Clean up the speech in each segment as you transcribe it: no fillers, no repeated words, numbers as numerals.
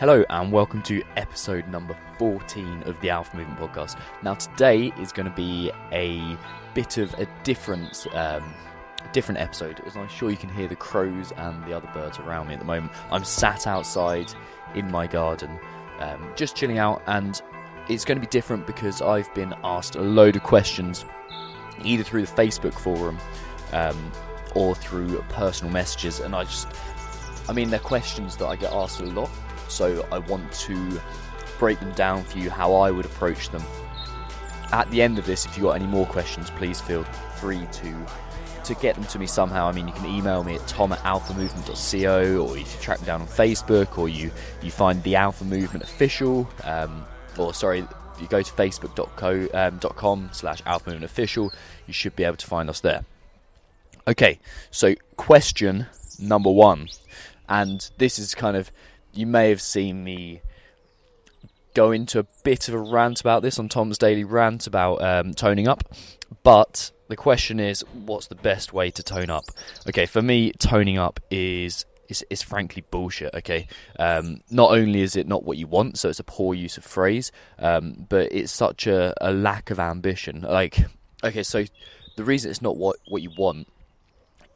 Hello and welcome to episode number 14 of the Alpha Movement Podcast. Now today is going to be a bit of a different episode, as I'm sure you can hear the crows and the other birds around me at the moment. I'm sat outside in my garden, just chilling out, and it's going to be different because I've been asked a load of questions, either through the Facebook forum or through personal messages, and they're questions that I get asked a lot. So I want to break them down for you, how I would approach them. At the end of this, if you've got any more questions, please feel free to get them to me somehow. I mean, you can email me at tom@alphamovement.co, or you can track me down on Facebook, or you find the Alpha Movement official, if you go to facebook.com/Alpha Movement official, you should be able to find us there. Okay, so question number one, and this is kind of, you may have seen me go into a bit of a rant about this on Tom's Daily Rant about toning up, but the question is, what's the best way to tone up? Okay, for me, toning up is frankly bullshit, okay? Not only is it not what you want, so it's a poor use of phrase, but it's such a lack of ambition. So the reason it's not what you want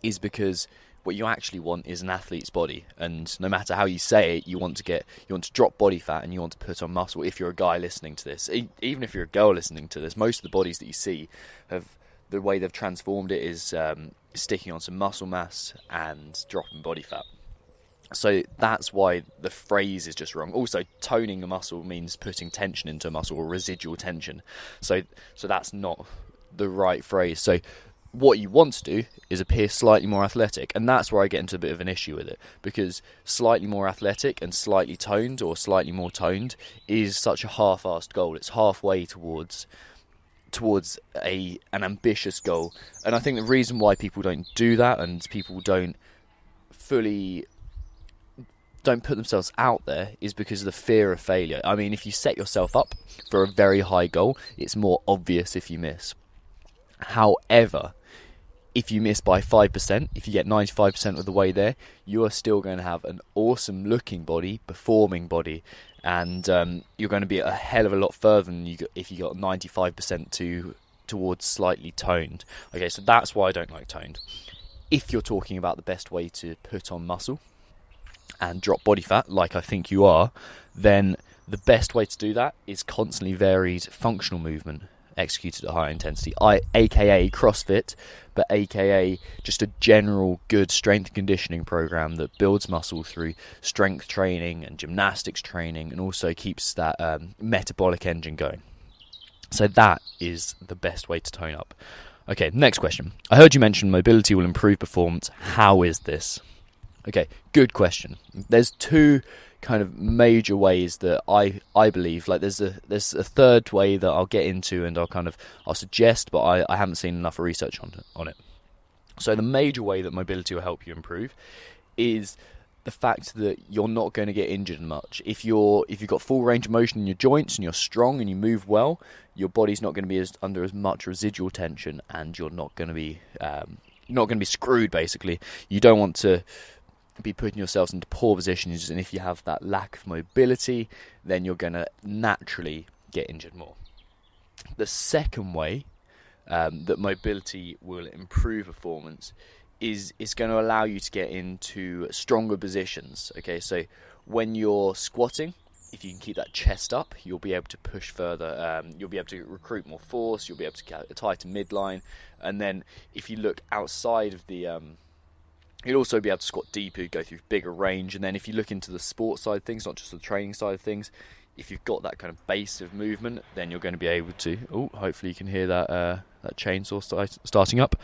is because what you actually want is an athlete's body, and no matter how you say it, you want to drop body fat and you want to put on muscle. If you're a guy listening to this, even if you're a girl listening to this, most of the bodies that you see the way they've transformed it is sticking on some muscle mass and dropping body fat. So that's why the phrase is just wrong. Also, toning the muscle means putting tension into a muscle, or residual tension. So that's not the right phrase. So what you want to do is appear slightly more athletic, and that's where I get into a bit of an issue with it, because slightly more athletic and slightly toned, or slightly more toned, is such a half-assed goal. It's halfway towards an ambitious goal, and I think the reason why people don't do that, and people don't put themselves out there, is because of the fear of failure. I mean, if you set yourself up for a very high goal, it's more obvious if you miss. However, if you miss by 5%, if you get 95% of the way there, you are still going to have an awesome looking body, performing body, and you're going to be a hell of a lot further than if you got 95% towards slightly toned. Okay, so that's why I don't like toned. If you're talking about the best way to put on muscle and drop body fat, like I think you are, then the best way to do that is constantly varied functional movement executed at high intensity, aka CrossFit, but aka just a general good strength and conditioning program that builds muscle through strength training and gymnastics training, and also keeps that metabolic engine going. So that is the best way to tone up. Okay, next question. I heard you mention mobility will improve performance. How is this? Okay, good question. There's two kind of major ways that I believe, like there's a third way that I'll get into and I'll suggest, but I haven't seen enough research on it. So the major way that mobility will help you improve is the fact that you're not going to get injured much. If you've got full range of motion in your joints and you're strong and you move well, your body's not going to be under as much residual tension, and you're not going to be screwed. Basically, you don't want to be putting yourselves into poor positions, and if you have that lack of mobility, then you're going to naturally get injured more. The second way that mobility will improve performance is going to allow you to get into stronger positions. Okay, so when you're squatting, if you can keep that chest up, you'll be able to push further, you'll be able to recruit more force, you'll be able to get a tighter midline, and then if you look outside of the you'll also be able to squat deeper, go through bigger range. And then if you look into the sports side of things, not just the training side of things, if you've got that kind of base of movement, then you're going to be able to, hopefully you can hear that chainsaw starting up,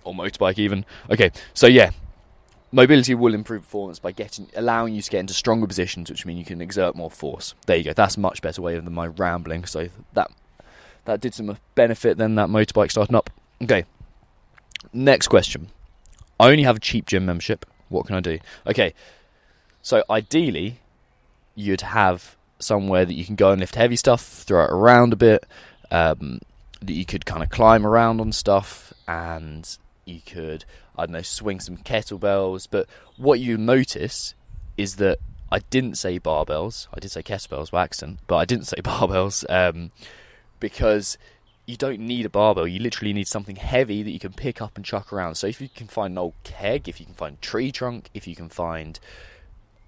or motorbike even. Okay, so yeah, mobility will improve performance by allowing you to get into stronger positions, which mean you can exert more force. There you go, that's a much better way than my rambling. So that did some benefit than that motorbike starting up. Okay, next question. I only have a cheap gym membership. What can I do? Okay, so ideally, you'd have somewhere that you can go and lift heavy stuff, throw it around a bit, that you could kind of climb around on stuff, and you could, swing some kettlebells. But what you notice is that I didn't say barbells. I did say kettlebells by accident, but I didn't say barbells because you don't need a barbell. You literally need something heavy that you can pick up and chuck around. So if you can find an old keg, if you can find a tree trunk, if you can find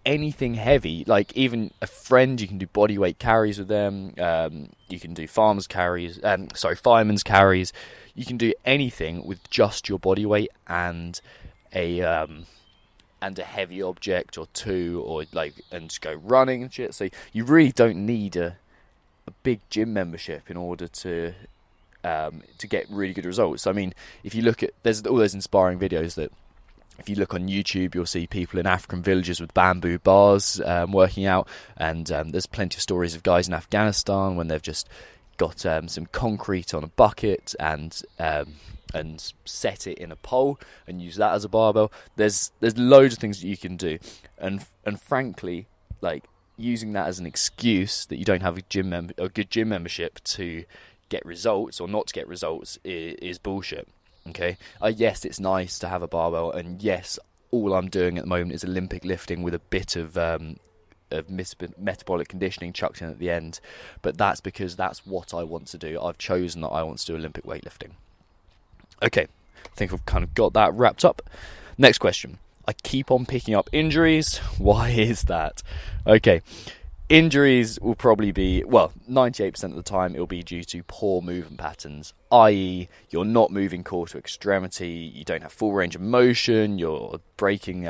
anything heavy, like even a friend, you can do body weight carries with them. You can do fireman's carries. You can do anything with just your body weight and a heavy object or two, or and just go running and shit. So you really don't need a big gym membership in order to get really good results. I mean, if you look at, there's all those inspiring videos that, if you look on YouTube, you'll see people in African villages with bamboo bars working out, and there's plenty of stories of guys in Afghanistan when they've just got some concrete on a bucket and set it in a pole and use that as a barbell. There's loads of things that you can do, and frankly, like, using that as an excuse that you don't have a good gym membership to get results or not to get results is bullshit. Okay, yes, it's nice to have a barbell, and yes, all I'm doing at the moment is Olympic lifting with a bit of metabolic conditioning chucked in at the end, but that's because that's what I want to do. I've chosen that I want to do Olympic weightlifting. Okay, I think I've kind of got that wrapped up. Next question. I keep on picking up injuries. Why is that? Okay. Injuries will probably be, 98% of the time it'll be due to poor movement patterns, i.e. you're not moving core to extremity, you don't have full range of motion, you're breaking,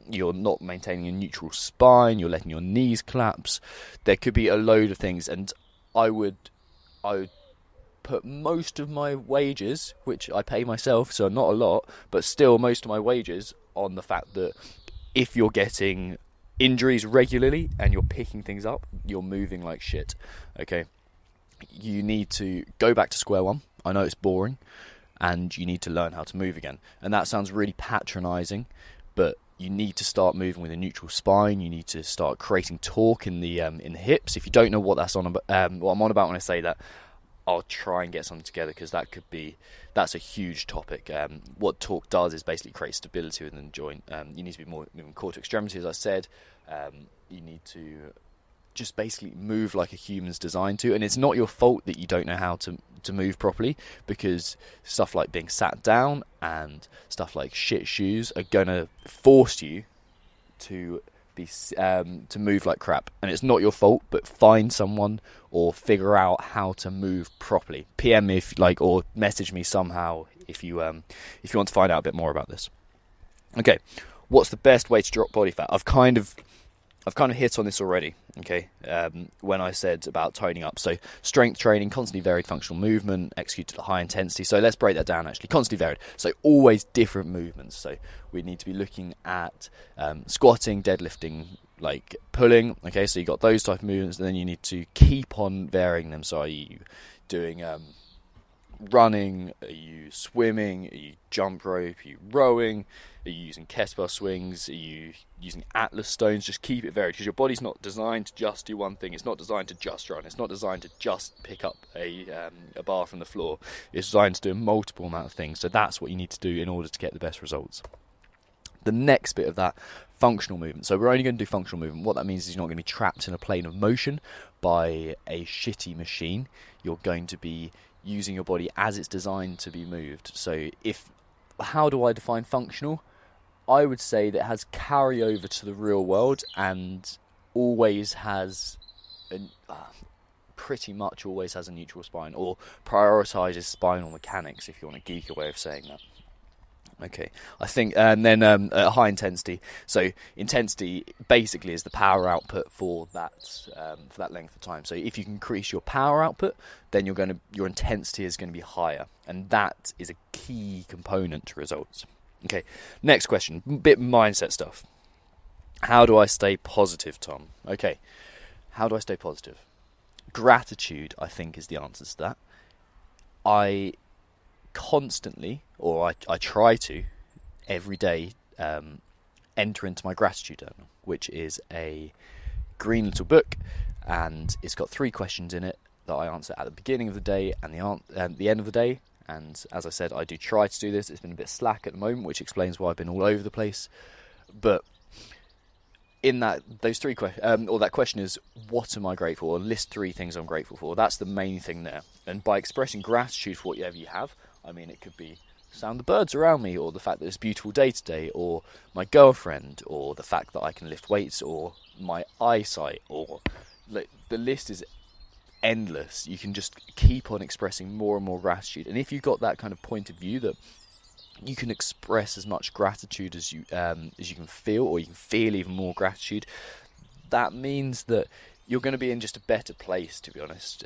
you're not maintaining a neutral spine, you're letting your knees collapse. There could be a load of things, and I would put most of my wages, which I pay myself, so not a lot, but still most of my wages on the fact that if you're getting injuries regularly and you're picking things up, you're moving like shit. Okay, you need to go back to square one. I know it's boring, and you need to learn how to move again. And that sounds really patronizing, but you need to start moving with a neutral spine. You need to start creating torque in the hips. If you don't know what that's on, what I'm on about when I say that, I'll try and get something together, because that's a huge topic. What torque does is basically create stability within the joint. You need to be more moving core to extremity, as I said. You need to just basically move like a human's designed to, and it's not your fault that you don't know how to move properly, because stuff like being sat down and stuff like shit shoes are gonna force you to move like crap, and it's not your fault. But find someone or figure out how to move properly. PM me or message me somehow if you want to find out a bit more about this. Okay, what's the best way to drop body fat? I've kind of hit on this already. Okay, when I said about toning up. So strength training, constantly varied functional movement, executed at high intensity. So let's break that down. Actually, constantly varied. So always different movements. So we need to be looking at squatting, deadlifting, like pulling. Okay, so you got those type of movements, and then you need to keep on varying them. So are you doing running? Are you swimming? Are you jump rope? Are you rowing? Are you using kettlebell swings? Are you using Atlas stones? Just keep it varied, because your body's not designed to just do one thing. It's not designed to just run. It's not designed to just pick up a bar from the floor. It's designed to do a multiple amount of things. So that's what you need to do in order to get the best results. The next bit of that, functional movement. So we're only going to do functional movement. What that means is you're not going to be trapped in a plane of motion by a shitty machine. You're going to be using your body as it's designed to be moved. So how do I define functional? I would say that it has carryover to the real world, and always has pretty much always has a neutral spine, or prioritises spinal mechanics, if you want a geeky way of saying that. Okay, I think, and then high intensity. So intensity basically is the power output for that length of time. So if you can increase your power output, then your intensity is going to be higher, and that is a key component to results. Okay, next question, bit mindset stuff. How do I stay positive, Tom? Okay, how do I stay positive? Gratitude, I think, is the answer to that. I constantly, or I try to, every day, enter into my gratitude journal, which is a green little book, and it's got 3 questions in it that I answer at the beginning of the day and the end of the day. And as I said, I do try to do this. It's been a bit slack at the moment, which explains why I've been all over the place. But in those three or that question is, what am I grateful for? Or list 3 things I'm grateful for. That's the main thing there. And by expressing gratitude for whatever you have, I mean, it could be the sound of the birds around me, or the fact that it's a beautiful day today, or my girlfriend, or the fact that I can lift weights, or my eyesight, or the list is endless. You can just keep on expressing more and more gratitude. And if you've got that kind of point of view that you can express as much gratitude as you can feel, or you can feel even more gratitude, that means that you're going to be in just a better place, to be honest.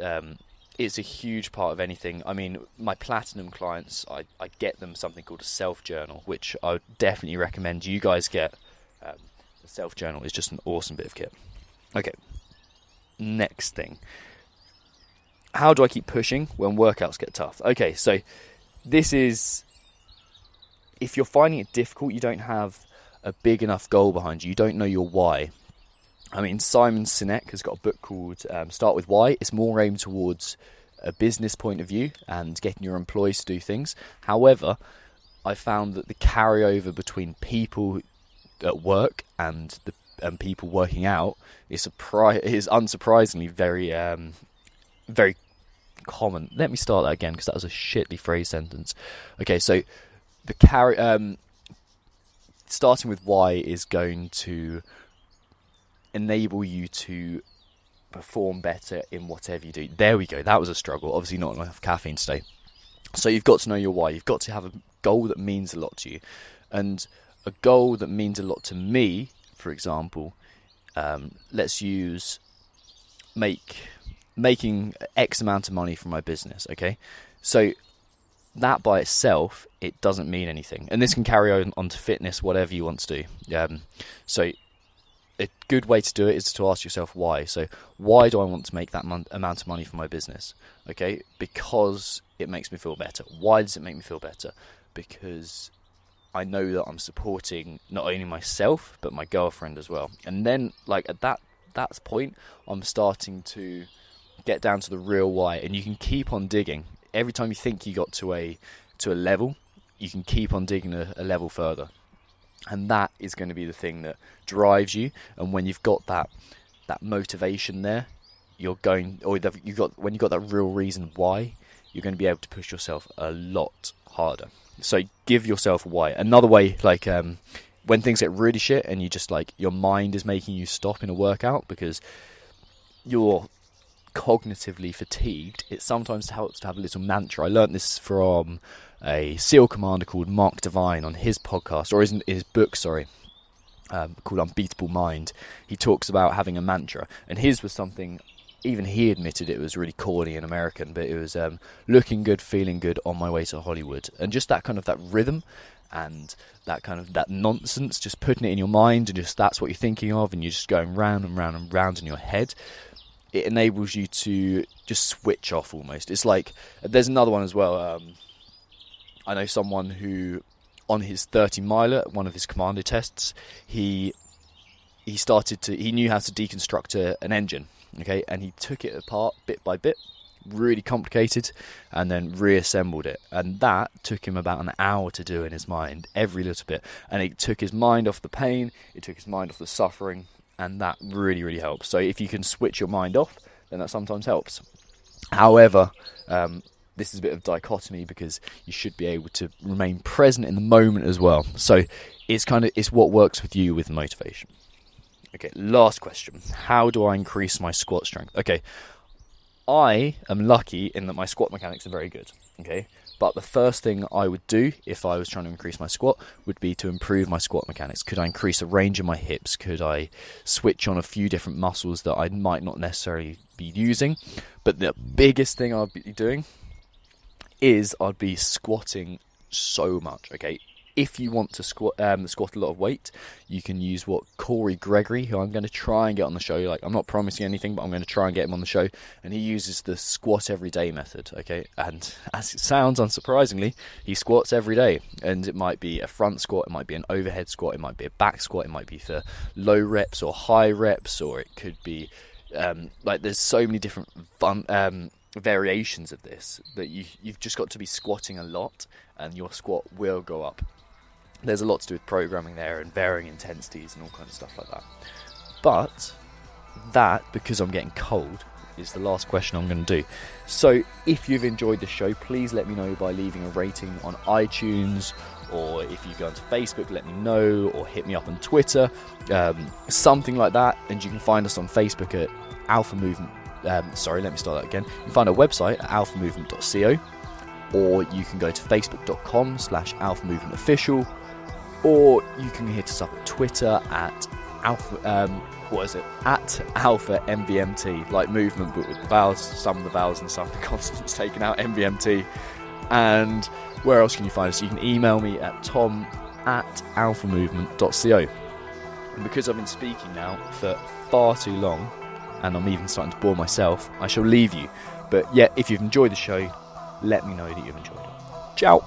It's a huge part of anything. I mean, my platinum clients, I get them something called a self-journal, which I would definitely recommend you guys get. The self-journal is just an awesome bit of kit. Okay, next thing. How do I keep pushing when workouts get tough? Okay, so this is, if you're finding it difficult, you don't have a big enough goal behind you, you don't know your why. I mean, Simon Sinek has got a book called Start With Why. It's more aimed towards a business point of view and getting your employees to do things. However, I found that the carryover between people at work and people working out is unsurprisingly very common. Let me start that again, because that was a shitly phrased sentence. Okay, so the starting with why is going to enable you to perform better in whatever you do. There we go. That was a struggle. Obviously not enough caffeine today. So you've got to know your why. You've got to have a goal that means a lot to you. And a goal that means a lot to me, for example, let's use making X amount of money from my business, okay? So that by itself, it doesn't mean anything. And this can carry on to fitness, whatever you want to do. So a good way to do it is to ask yourself why. So why do I want to make that amount of money for my business? Okay, because it makes me feel better. Why does it make me feel better? Because I know that I'm supporting not only myself, but my girlfriend as well. And then, like, at that point, I'm starting to get down to the real why. And you can keep on digging. Every time you think you got to a level, you can keep on digging a level further. And that is going to be the thing that drives you. And when you've got that motivation there, when you've got that real reason why, you're going to be able to push yourself a lot harder. So give yourself a why. Another way, like when things get really shit and you just, like, your mind is making you stop in a workout because you're cognitively fatigued, it sometimes helps to have a little mantra. I learned this from a SEAL commander called Mark Divine on his podcast, or his book, called Unbeatable Mind. He talks about having a mantra, and his was something, even he admitted it was really corny and American, but it was looking good, feeling good, on my way to Hollywood. And just that kind of, that rhythm and that nonsense, just putting it in your mind, and just that's what you're thinking of, and you're just going round and round and round in your head. It enables you to just switch off almost. It's like, there's another one as well. I know someone who, on his 30-miler, one of his commando tests, he knew how to deconstruct an engine, okay? And he took it apart bit by bit, really complicated, and then reassembled it. And that took him about an hour to do in his mind, every little bit. And it took his mind off the pain, it took his mind off the suffering, and that really, really helps. So if you can switch your mind off, then that sometimes helps. However, this is a bit of dichotomy, because you should be able to remain present in the moment as well. So it's what works with you with motivation. Okay, last question. How do I increase my squat strength? Okay, I am lucky in that my squat mechanics are very good, okay? But the first thing I would do if I was trying to increase my squat would be to improve my squat mechanics. Could I increase the range of my hips? Could I switch on a few different muscles that I might not necessarily be using? But the biggest thing I'd be doing is I'd be squatting so much, okay? If you want to squat a lot of weight, you can use what Corey Gregory, who I'm going to try and get on the show. Like, I'm not promising anything, but I'm going to try and get him on the show. And he uses the squat every day method, okay? And as it sounds, unsurprisingly, he squats every day. And it might be a front squat, it might be an overhead squat, it might be a back squat, it might be for low reps or high reps, or it could be there's so many different variations of this that you've just got to be squatting a lot, and your squat will go up. There's a lot to do with programming there and varying intensities and all kinds of stuff like that. But that, because I'm getting cold, is the last question I'm going to do. So if you've enjoyed the show, please let me know by leaving a rating on iTunes, or if you go onto Facebook, let me know, or hit me up on Twitter, something like that. And you can find us on Facebook at Alpha Movement. Let me start that again. You can find our website at alphamovement.co, or you can go to facebook.com/alphamovementofficial, or you can hit us up at Twitter at at Alpha MVMT, like movement but with the vowels, some of the vowels and some of the consonants taken out, MVMT. And where else can you find us? You can email me at tom@alphamovement.co. And because I've been speaking now for far too long, and I'm even starting to bore myself, I shall leave you. But yeah, if you've enjoyed the show, let me know that you've enjoyed it. Ciao!